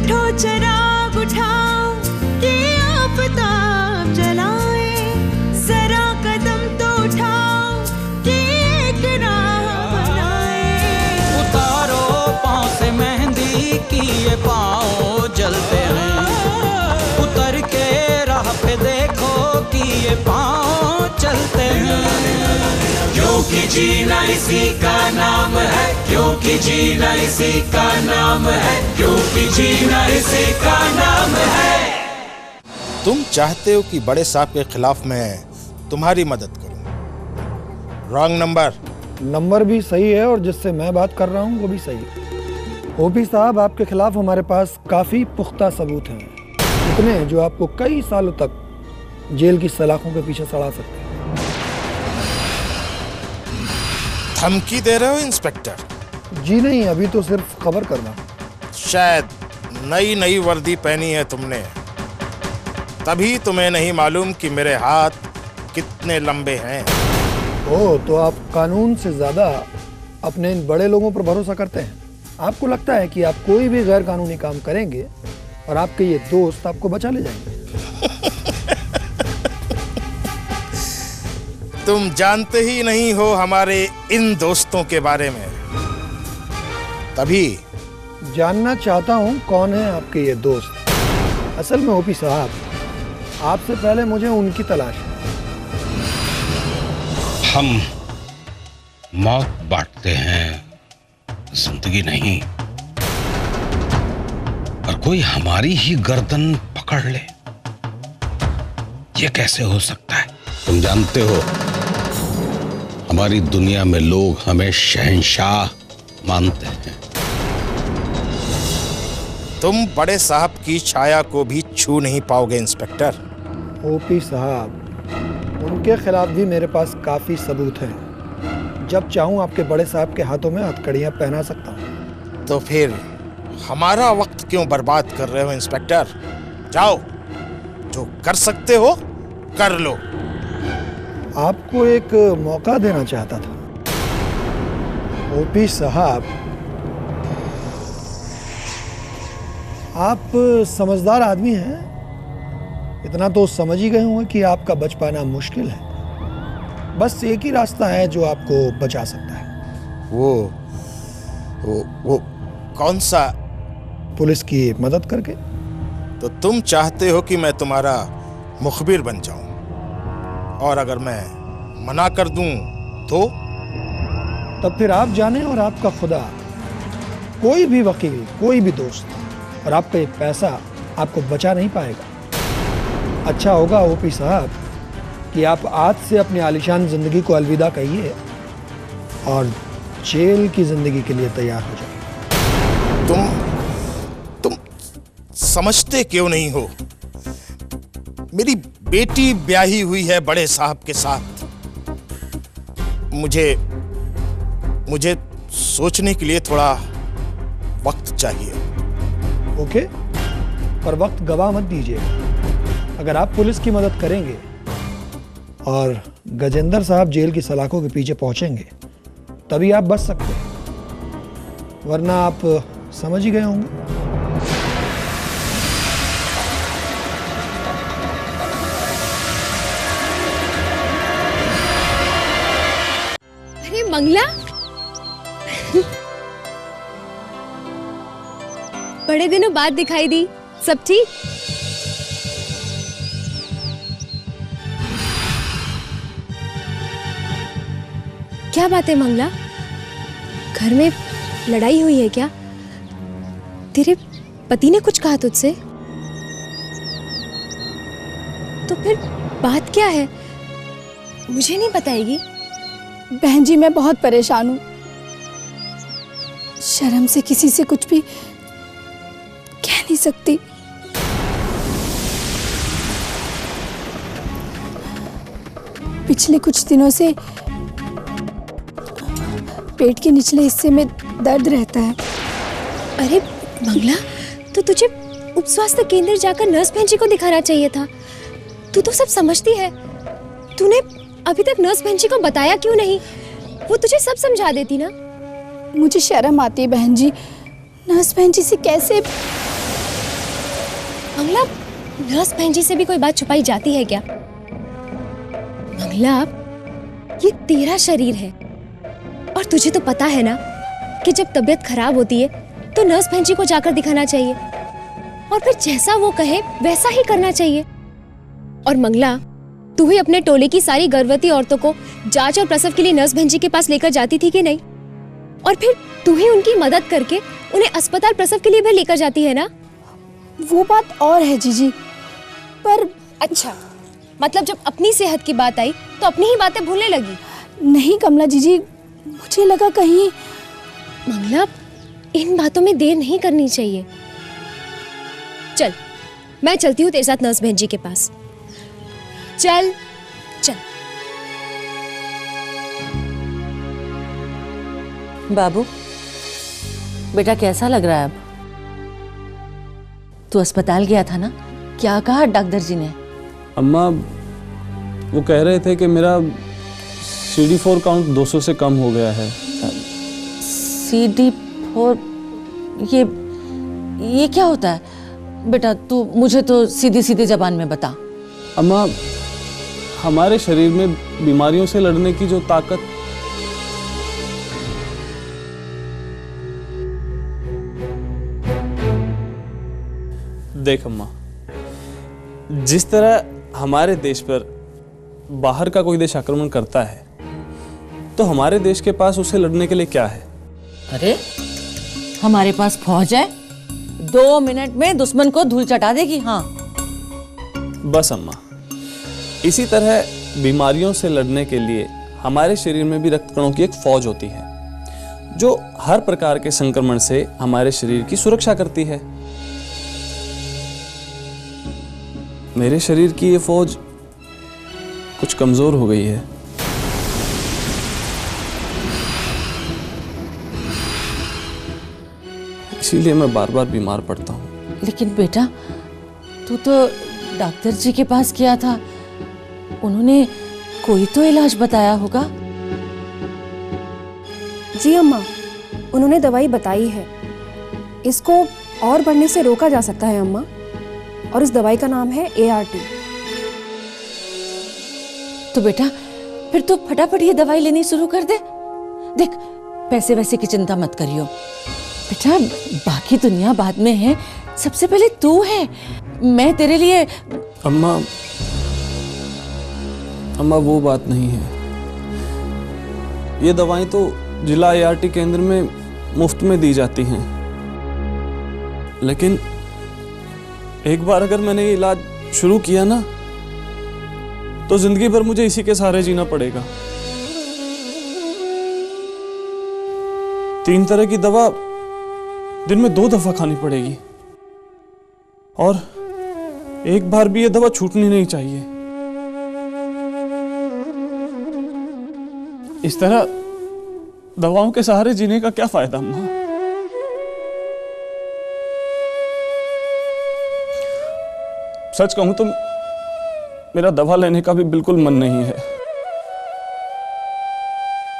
उठो चिराग उठाओ कि आफताब जलाए, जरा कदम तो उठाओ कि एक राह बनाए। उतारो पाँव से मेहंदी की ये पाँव जलते हैं, उतर के राह पे देखो कि ये पाँव चलते हैं। क्योंकि जीना इसी का नाम है, क्योंकि जीना इसी का नाम है, क्योंकि जीना इसी का नाम है। तुम चाहते हो कि बड़े साहब के खिलाफ मैं तुम्हारी मदद करूं। रॉन्ग नंबर भी सही है और जिससे मैं बात कर रहा हूँ वो भी सही है। ओपी साहब, आपके खिलाफ हमारे पास काफी पुख्ता सबूत हैं, इतने जो आपको कई सालों तक जेल की सलाखों के पीछे सड़ा सकते हैं। धमकी दे रहे हो इंस्पेक्टर? जी नहीं, अभी तो सिर्फ खबर करना। शायद नई वर्दी पहनी है तुमने, तभी तुम्हें नहीं मालूम कि मेरे हाथ कितने लंबे हैं। ओह, तो आप कानून से ज्यादा अपने इन बड़े लोगों पर भरोसा करते हैं। आपको लगता है कि आप कोई भी गैर कानूनी काम करेंगे और आपके ये दोस्त आपको बचा ले जाएंगे। तुम जानते ही नहीं हो हमारे इन दोस्तों के बारे में, तभी जानना चाहता हूँ कौन है आपके ये दोस्त। असल में ओपी साहब, आपसे पहले मुझे उनकी तलाश है। हम मौत बांटते हैं, जिंदगी नहीं। और कोई हमारी ही गर्दन पकड़ ले, ये कैसे हो सकता है? तुम जानते हो, हमारी दुनिया में लोग हमें शहंशाह मानते हैं। तुम बड़े साहब की छाया को भी छू नहीं पाओगे इंस्पेक्टर। ओपी साहब, उनके खिलाफ भी मेरे पास काफी सबूत हैं। जब चाहूं आपके बड़े साहब के हाथों में हथकड़ियां पहना सकता हूं। तो फिर हमारा वक्त क्यों बर्बाद कर रहे हो इंस्पेक्टर? जाओ, जो कर सकते हो कर लो। आपको एक मौका देना चाहता था। ओपी साहब, आप समझदार आदमी हैं, इतना तो समझ ही गए होंगे कि आपका बच पाना मुश्किल है। बस एक ही रास्ता है जो आपको बचा सकता है। वो कौन सा? पुलिस की मदद करके। तो तुम चाहते हो कि मैं तुम्हारा मुखबिर बन जाऊं, और अगर मैं मना कर दूं तो? तब फिर आप जाने और आपका खुदा, कोई भी वकील, कोई भी दोस्त और आपका ये पैसा आपको बचा नहीं पाएगा। अच्छा होगा ओपी साहब कि आप आज से अपनी आलीशान जिंदगी को अलविदा कहिए और जेल की जिंदगी के लिए तैयार हो जाइए। तुम समझते क्यों नहीं हो? मेरी बेटी ब्याही हुई है बड़े साहब के साथ। मुझे सोचने के लिए थोड़ा वक्त चाहिए। ओके, पर वक्त गवा मत दीजिए। अगर आप पुलिस की मदद करेंगे और गजेंद्र साहब जेल की सलाखों के पीछे पहुंचेंगे, तभी आप बच सकते हैं, वरना आप समझ ही गए होंगे। अरे मंगला, बड़े दिनों बाद दिखाई दी। सब ठीक? क्या बात है मंगला, घर में लड़ाई हुई है क्या? तेरे पति ने कुछ कहा तुझसे? तो फिर बात क्या है, मुझे नहीं बताएगी? बहन जी, मैं बहुत परेशान हूँ। शर्म से किसी से कुछ भी कह नहीं सकती। पिछले कुछ दिनों से पेट के निचले हिस्से में दर्द रहता है। अरे मंगला, तो तुझे उप स्वास्थ्य केंद्र जाकर नर्स बहन जी को दिखाना चाहिए था। तू तो सब समझती है। तूने अभी तक नर्स बहन जी को बताया क्यों नहीं? वो तुझे सब समझा देती ना। मुझे शर्म आती है बहन जी, नर्स बहन जी से कैसे। मंगला, नर्स बहन जी से भी कोई बात छुपाई जाती है क्या? मंगला, ये तेरा शरीर है और तुझे तो पता है ना कि जब तबीयत खराब होती है तो नर्स बहन जी को जाकर दिखाना चाहिए और फिर जैसा वो कहे वैसा ही करना चाहिए। और मंगला, तू ही अपने टोले की सारी गर्भवती औरतों को जांच और प्रसव के लिए नर्स बहन जी के पास लेकर जाती थी कि नहीं? और फिर तू ही उनकी मदद करके उन्हें अस्पताल प्रसव के लिए भी लेकर जाती है ना? वो बात और है जीजी, पर अच्छा, मतलब जब अपनी सेहत की बात आई तो अपनी ही बातें भूलने लगी। नहीं कमला जीजी, मुझे लगा कहीं। मंगला, इन बातों में देर नहीं करनी चाहिए। चल, मैं चलती हूँ तेरे साथ नर्स बहन जी के पास। चल चल। बाबू, बेटा कैसा लग रहा है अब? तू अस्पताल गया था ना, क्या कहा डॉक्टर जी ने? अम्मा, वो कह रहे थे कि मेरा CD4 काउंट 200 से कम हो गया है। CD4? ये क्या होता है बेटा? तू मुझे तो सीधी सीधी जबान में बता। अम्मा, हमारे शरीर में बीमारियों से लड़ने की जो ताकत देख अम्मा, जिस तरह हमारे देश पर बाहर का कोई देश आक्रमण करता है तो हमारे देश के पास उसे लड़ने के लिए क्या है? अरे हमारे पास फौज है, 2 मिनट में दुश्मन को धूल चटा देगी। हाँ बस अम्मा, इसी तरह बीमारियों से लड़ने के लिए हमारे शरीर में भी रक्त कणों की एक फौज होती है जो हर प्रकार के संक्रमण से हमारे शरीर की सुरक्षा करती है। मेरे शरीर की ये फौज कुछ कमजोर हो गई है। इसीलिए मैं बार बार बीमार पड़ता हूँ। लेकिन बेटा, तू तो डॉक्टर जी के पास गया था, उन्होंने कोई तो इलाज बताया होगा। जी अम्मा, उन्होंने दवाई बताई है। इसको और बढ़ने से रोका जा सकता है अम्मा, और इस दवाई का नाम है ART। तो बेटा फिर तू फटाफट ये दवाई लेनी शुरू कर दे। देख, पैसे वैसे की चिंता मत करियो बेटा, बाकी दुनिया बाद में है, सबसे पहले तू है। मैं तेरे लिए। अम्मा, वो बात नहीं है। ये दवाएं तो जिला ART केंद्र में मुफ्त में दी जाती हैं, लेकिन एक बार अगर मैंने ये इलाज शुरू किया ना तो जिंदगी भर मुझे इसी के सहारे जीना पड़ेगा। 3 तरह की दवा दिन में 2 दफा खानी पड़ेगी और एक बार भी ये दवा छूटनी नहीं चाहिए। इस तरह दवाओं के सहारे जीने का क्या फायदा अम्मा? सच कहूं तो मेरा दवा लेने का भी बिल्कुल मन नहीं है।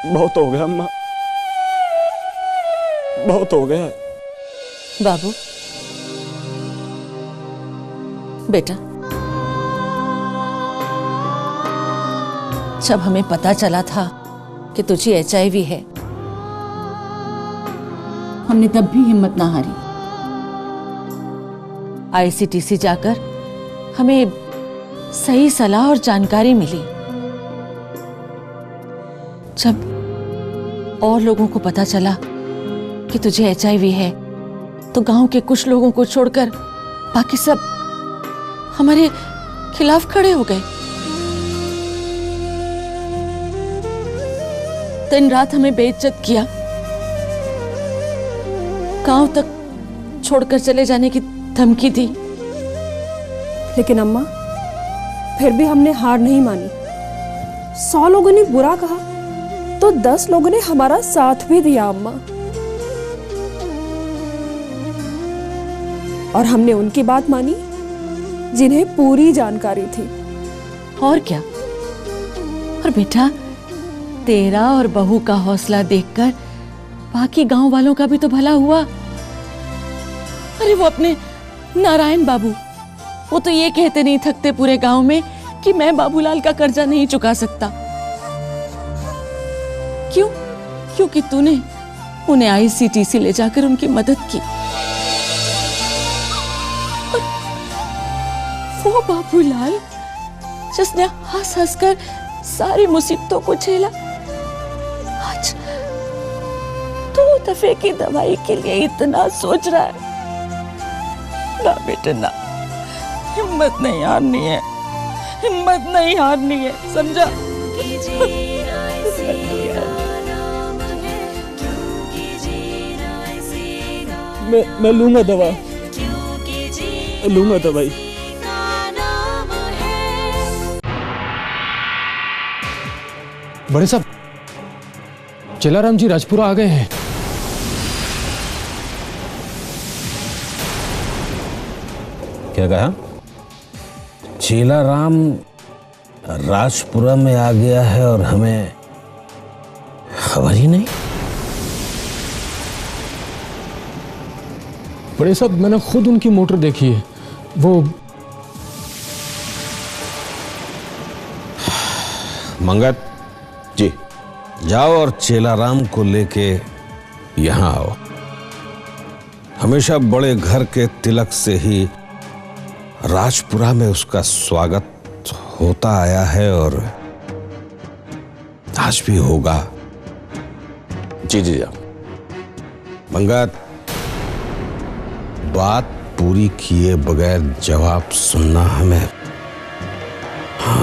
बहुत हो गया अम्मा, बहुत हो गया। बाबू बेटा, जब हमें पता चला था कि तुझे HIV है, हमने तब भी हिम्मत ना हारी। ICTC जाकर हमें सही सलाह और जानकारी मिली। जब और लोगों को पता चला कि तुझे HIV है तो गांव के कुछ लोगों को छोड़कर बाकी सब हमारे खिलाफ खड़े हो गए। दिन रात हमें बेइज्जत किया, गांव तक छोड़कर चले जाने की धमकी दी। लेकिन अम्मा, फिर भी हमने हार नहीं मानी। 100 लोगों ने बुरा कहा तो 10 लोगों ने हमारा साथ भी दिया अम्मा, और हमने उनकी बात मानी जिन्हें पूरी जानकारी थी। और क्या? और बेटा, तेरा और बहू का हौसला देखकर बाकी गांव वालों का भी तो भला हुआ। अरे वो अपने नारायण बाबू वो तो ये कहते नहीं थकते पूरे गांव में कि मैं बाबूलाल का कर्जा नहीं चुका सकता। क्यों? क्योंकि तूने उन्हें ICTC ले जाकर उनकी मदद की। और वो बाबूलाल जिसने हंस हंस कर सारी मुसीबतों को झेला, आज 2 दफे की दवाई के लिए इतना सोच रहा है। ना बेटे ना, हिम्मत नहीं हारनी है, हिम्मत नहीं हारनी है, समझा? मैं लूंगा दवा, लूंगा दवाई। बड़े साहब, चेलाराम जी राजपुरा आ गए हैं। क्या कहा? चेलाराम राजपुरा में आ गया है और हमें खबर ही नहीं? बड़े साहब, मैंने खुद उनकी मोटर देखी है। वो मंगत जी, जाओ और चेलाराम को लेके यहां आओ। हमेशा बड़े घर के तिलक से ही राजपुरा में उसका स्वागत होता आया है और आज भी होगा। जी जी जी। मंगत, बात पूरी किए बगैर जवाब सुनना हमें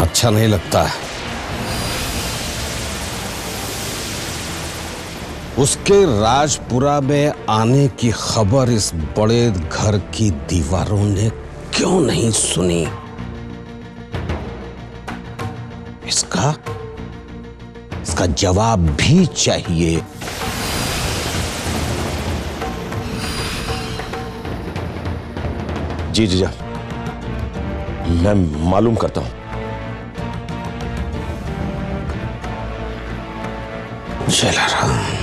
अच्छा नहीं लगता है। उसके राजपुरा में आने की खबर इस बड़े घर की दीवारों ने क्यों नहीं सुनी? इसका जवाब भी चाहिए। जी जी जी, मैं मालूम करता हूं। चेलाराम